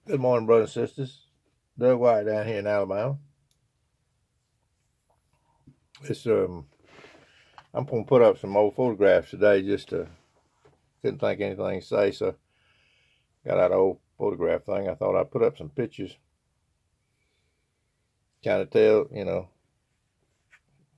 Good morning, brothers and sisters. Doug White down here in Alabama. It's I'm gonna put up some old photographs today. Just couldn't think of anything to say, so got out an old photograph thing. I thought I'd put up some pictures, kind of tell,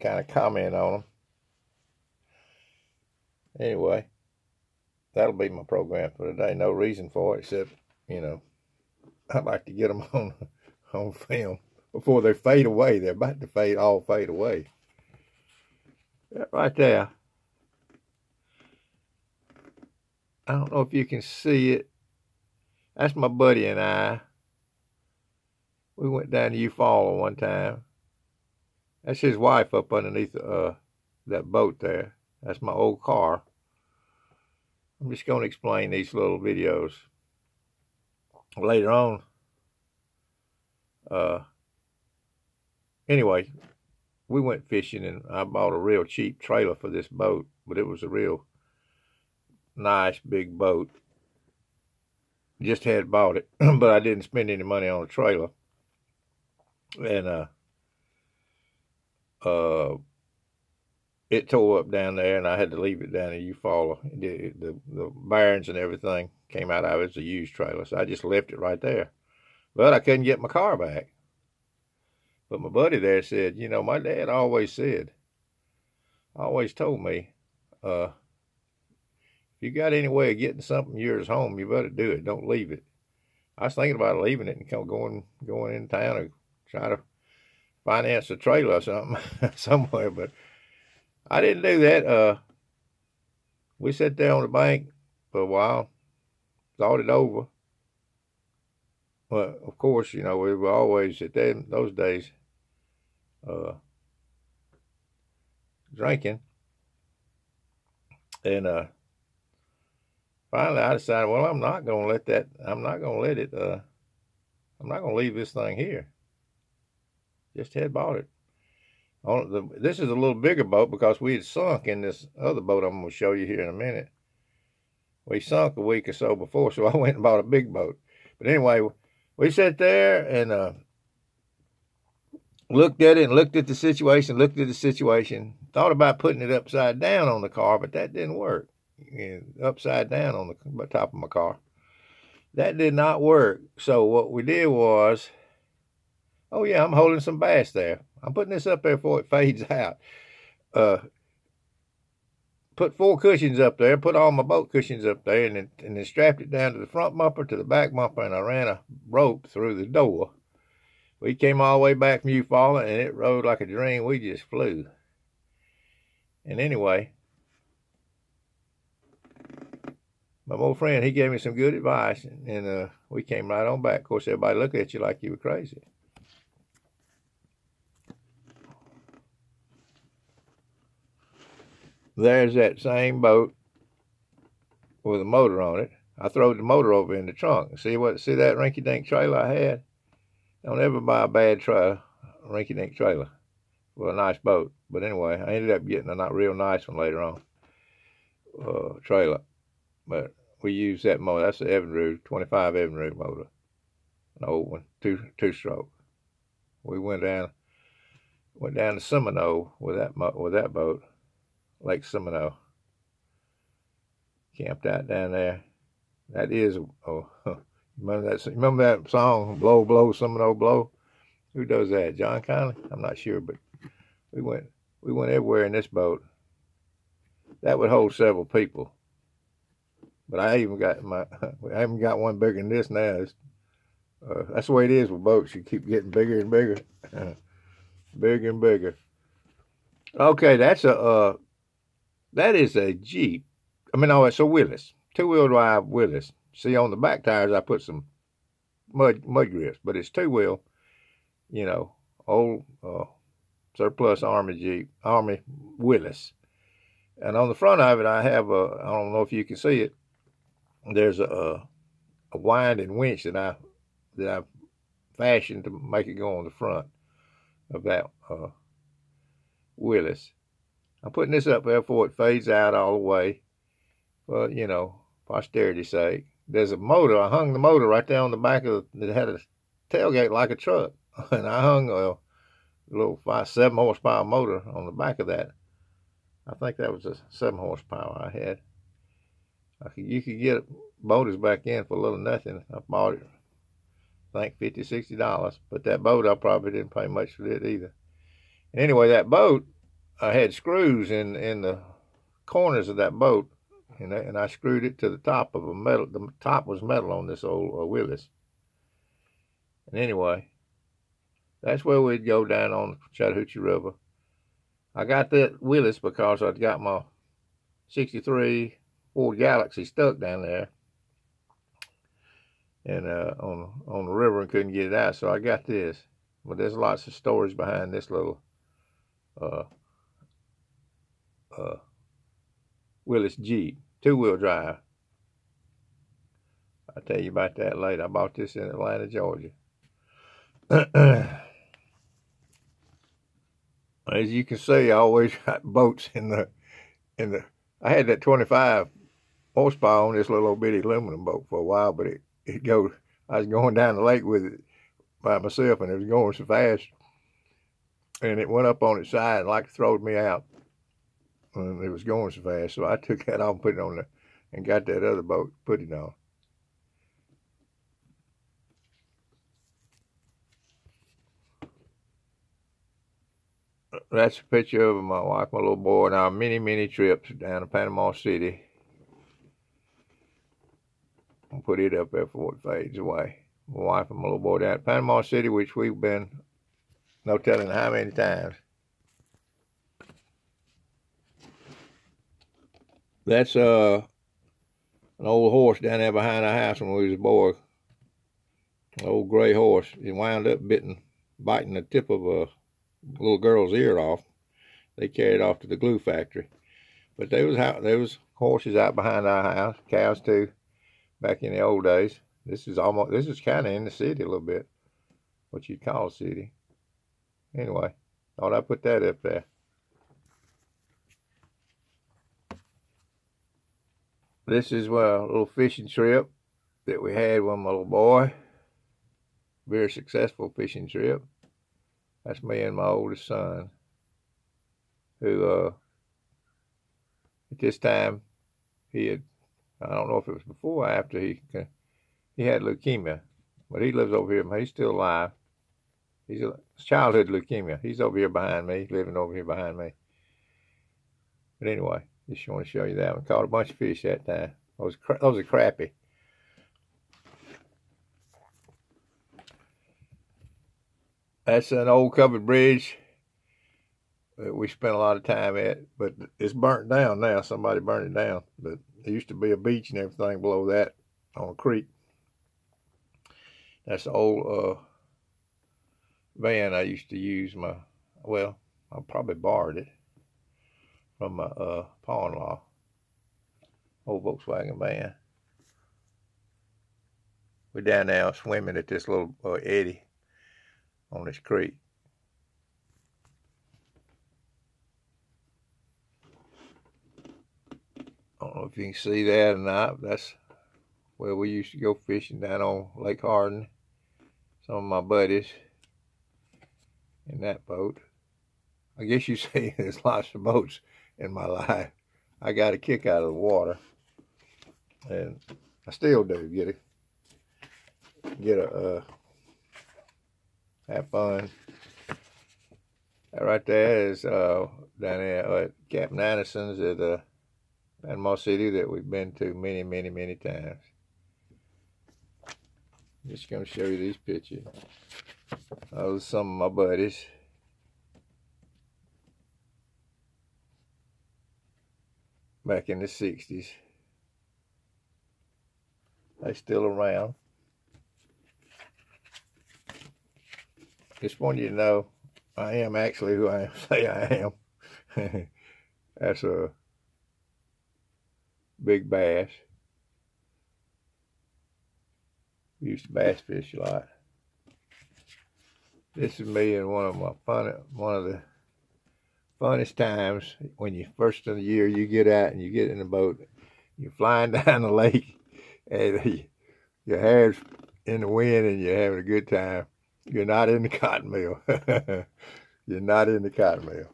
kind of comment on them. Anyway, that'll be my program for today. No reason for it except, I'd like to get them on film before they fade away. They're about to fade away. That right there. I don't know if you can see it. That's my buddy and I. We went down to Eufaula one time. That's his wife up underneath that boat there. That's my old car. I'm just going to explain these little videos later on. Anyway, we went fishing and I bought a real cheap trailer for this boat, but it was a real nice big boat. Just had bought it, but I didn't spend any money on a trailer. And it tore up down there, and I had to leave it down in Eufaula. The bearings and everything came out of it as a used trailer, so I just left it right there. But I couldn't get my car back. But my buddy there said, my dad always told me, if you got any way of getting something yours home, you better do it. Don't leave it. I was thinking about leaving it and going in town and try to finance a trailer or something somewhere, but I didn't do that. We sat there on the bank for a while, thought it over. But of course, we were always at those days drinking, and finally I decided, well, I'm not going to leave this thing here. Just had bought it. This is a little bigger boat because we had sunk in this other boat I'm going to show you here in a minute. We sunk a week or so before, so I went and bought a big boat. But anyway, we sat there and looked at it and looked at the situation, thought about putting it upside down on the car, but that didn't work. Upside down on the top of my car. That did not work. So what we did was, oh yeah, I'm holding some bass there. I'm putting this up there before it fades out. Put 4 cushions up there, put all my boat cushions up there, and then strapped it down to the front bumper, to the back bumper, and I ran a rope through the door. We came all the way back from Eufaula, and it rode like a dream. We just flew. And anyway, my old friend, he gave me some good advice, and we came right on back. Of course, everybody looked at you like you were crazy. There's that same boat with a motor on it. I throwed the motor over in the trunk. See that rinky-dink trailer I had? Don't ever buy a bad rinky-dink trailer for a nice boat. But anyway, I ended up getting a not real nice one later on, trailer. But we used that motor. That's the Evinrude, 25 Evinrude motor, an old one, two-stroke. We went down to Seminole with that boat. Lake Seminole. Camped out down there. That is, remember that song, Blow, Blow, Seminole Blow? Who does that? John Conley? I'm not sure, but we went everywhere in this boat. That would hold several people. But I haven't got one bigger than this now. That's the way it is with boats. You keep getting bigger and bigger. Bigger and bigger. Okay, that is a Jeep. It's a Willys. 2-wheel drive Willys. See, on the back tires, I put some mud grips, but it's 2-wheel, old surplus Army Willys. And on the front of it, I have I don't know if you can see it, there's a winding winch that I fashioned to make it go on the front of that Willys. I'm putting this up there before it fades out all the way, for, posterity's sake. there's a motor. I hung the motor right there on the back of it. Had a tailgate like a truck, and I hung a little 7 horsepower motor on the back of that. I think that was a 7 horsepower I had. You could get motors back in for a little nothing. I bought it, I think $50, $60. But that boat, I probably didn't pay much for it either. Anyway, that boat, I had screws in the corners of that boat, and I screwed it to the top of a metal. The top was metal on this old Willys. And anyway, that's where we'd go down on the Chattahoochee River. I got that Willys because I'd got my 63 Ford Galaxy stuck down there and on the river and couldn't get it out, so I got this. But there's lots of stories behind this little Willys Jeep, 2-wheel drive. I'll tell you about that later. I bought this in Atlanta, Georgia. As you can see, I always got boats in the. I had that 25 horsepower on this little old bitty aluminum boat for a while, but I was going down the lake with it by myself, and it was going so fast, and it went up on its side and like throwed me out. And it was going so fast, so I took that off and put it on there, and got that other boat, put it on. That's a picture of my wife, my little boy, and our many trips down to Panama City. I'll put it up there before it fades away. My wife and my little boy down at Panama City, which we've been no telling how many times. That's an old horse down there behind our house when we was a boy. An old gray horse. He wound up biting the tip of a little girl's ear off. They carried it off to the glue factory. But there was horses out behind our house, cows too, back in the old days. This is kind of in the city a little bit, what you'd call a city. Anyway, thought I'd put that up there. This is a little fishing trip that we had with my little boy. Very successful fishing trip. That's me and my oldest son, who at this time I don't know if it was before or after he had leukemia, but he lives over here. He's still alive. He's childhood leukemia. He's over here behind me, living over here behind me. But anyway, just want to show you that one. Caught a bunch of fish that time. Those are crappie. That's an old covered bridge that we spent a lot of time at, but it's burnt down now. Somebody burned it down. But there used to be a beach and everything below that on a creek. That's the old van I used to use. I probably borrowed it from my pa-in-law. Old Volkswagen van. We're down there swimming at this little eddy on this creek. I don't know if you can see that or not. That's where we used to go fishing down on Lake Hardin. Some of my buddies in that boat. I guess you see there's lots of boats in my life. I got a kick out of the water, and I still do have fun. That right there is down there at Captain Anderson's at Panama City that we've been to many times. Just gonna show you these pictures. Those are some of my buddies. Back in the 60s. They still around. Just want you to know I am actually who I say I am. That's a big bass. We used to bass fish a lot. This is me in one of the funnest times when you first of the year you get out and you get in the boat. You're flying down the lake and your hair's in the wind and you're having a good time. You're not in the cotton mill. You're not in the cotton mill.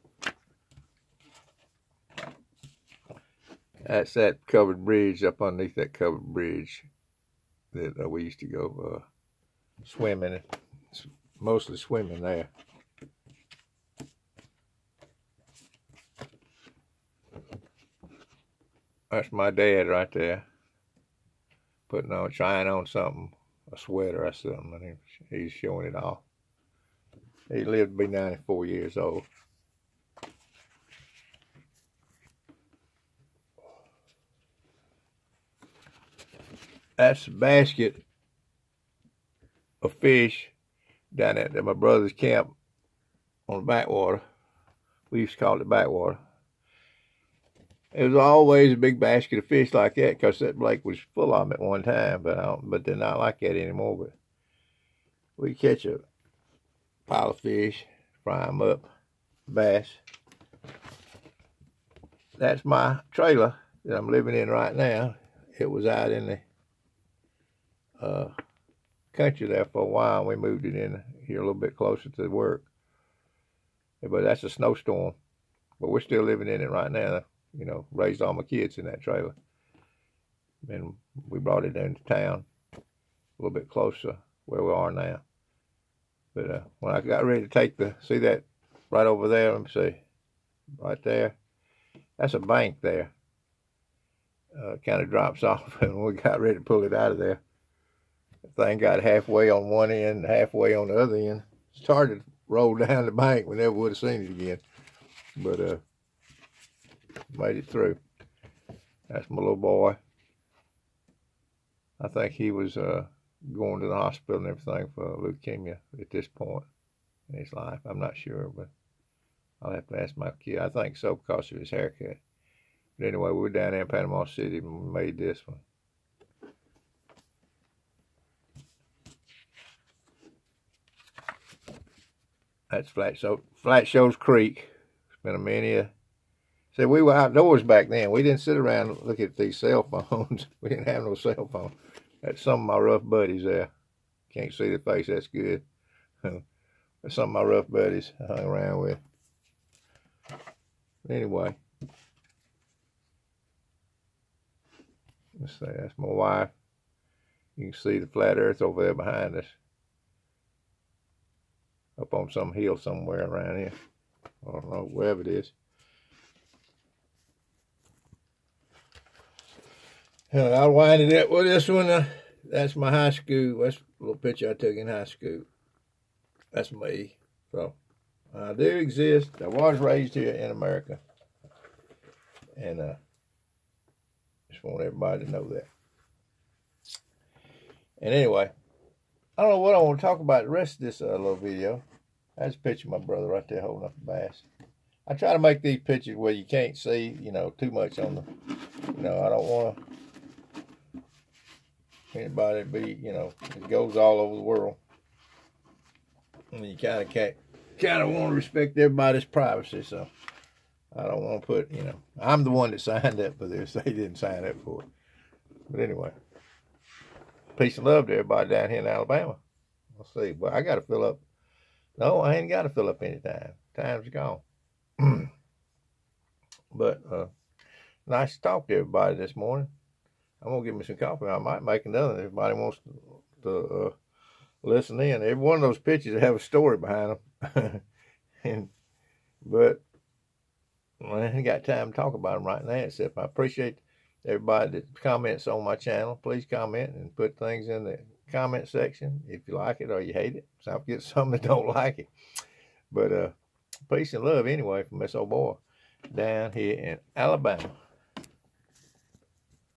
That's that covered bridge up underneath that covered bridge that we used to go swimming, mostly swimming there. That's my dad right there, trying on something, a sweater or something, and he's showing it off. He lived to be 94 years old. That's a basket of fish down at my brother's camp on the backwater. We used to call it the backwater. It was always a big basket of fish like that because that lake was full of them at one time, but they're not like that anymore. But we catch a pile of fish, fry them up, bass. That's my trailer that I'm living in right now. It was out in the country there for a while. We moved it in here a little bit closer to work. But that's a snowstorm. But we're still living in it right now. You know, raised all my kids in that trailer. And we brought it into town a little bit closer where we are now. But when I got ready to take see that right over there, let me see, right there, that's a bank there. Kind of drops off, and we got ready to pull it out of there. The thing got halfway on one end, halfway on the other end. Started to roll down the bank. We never would have seen it again. But made it through. That's my little boy. I think he was going to the hospital and everything for leukemia at this point in his life. I'm not sure, but I'll have to ask my kid. I think so because of his haircut. But anyway, we were down there in Panama City and we made this one. That's Flat Shoals Creek. It's been a many See, we were outdoors back then. We didn't sit around and look at these cell phones. We didn't have no cell phone. That's some of my rough buddies there. Can't see the face, that's good. That's some of my rough buddies I hung around with. Anyway. Let's see, that's my wife. You can see the flat earth over there behind us. Up on some hill somewhere around here. I don't know, wherever it is. I'll wind it up with this one. That's my high school. That's a little picture I took in high school. That's me. So, I do exist. I was raised here in America. And just want everybody to know that. And anyway, I don't know what I want to talk about the rest of this little video. That's a picture of my brother right there holding up a bass. I try to make these pictures where you can't see, you know, too much on the, you know, I don't want to anybody be, you know, it goes all over the world. And you kind of want to respect everybody's privacy, so I don't want to put, you know, I'm the one that signed up for this. They didn't sign up for it. But anyway, peace and love to everybody down here in Alabama. We'll see. But I got to fill up. No, I ain't got to fill up any time. Time's gone. But nice to talk to everybody this morning. I'm going to give me some coffee. I might make another if everybody wants to listen in. Every one of those pictures have a story behind them. But I ain't got time to talk about them right now, except I appreciate everybody that comments on my channel. Please comment and put things in the comment section if you like it or you hate it. So I'll get some that don't like it. But peace and love anyway from this old boy down here in Alabama.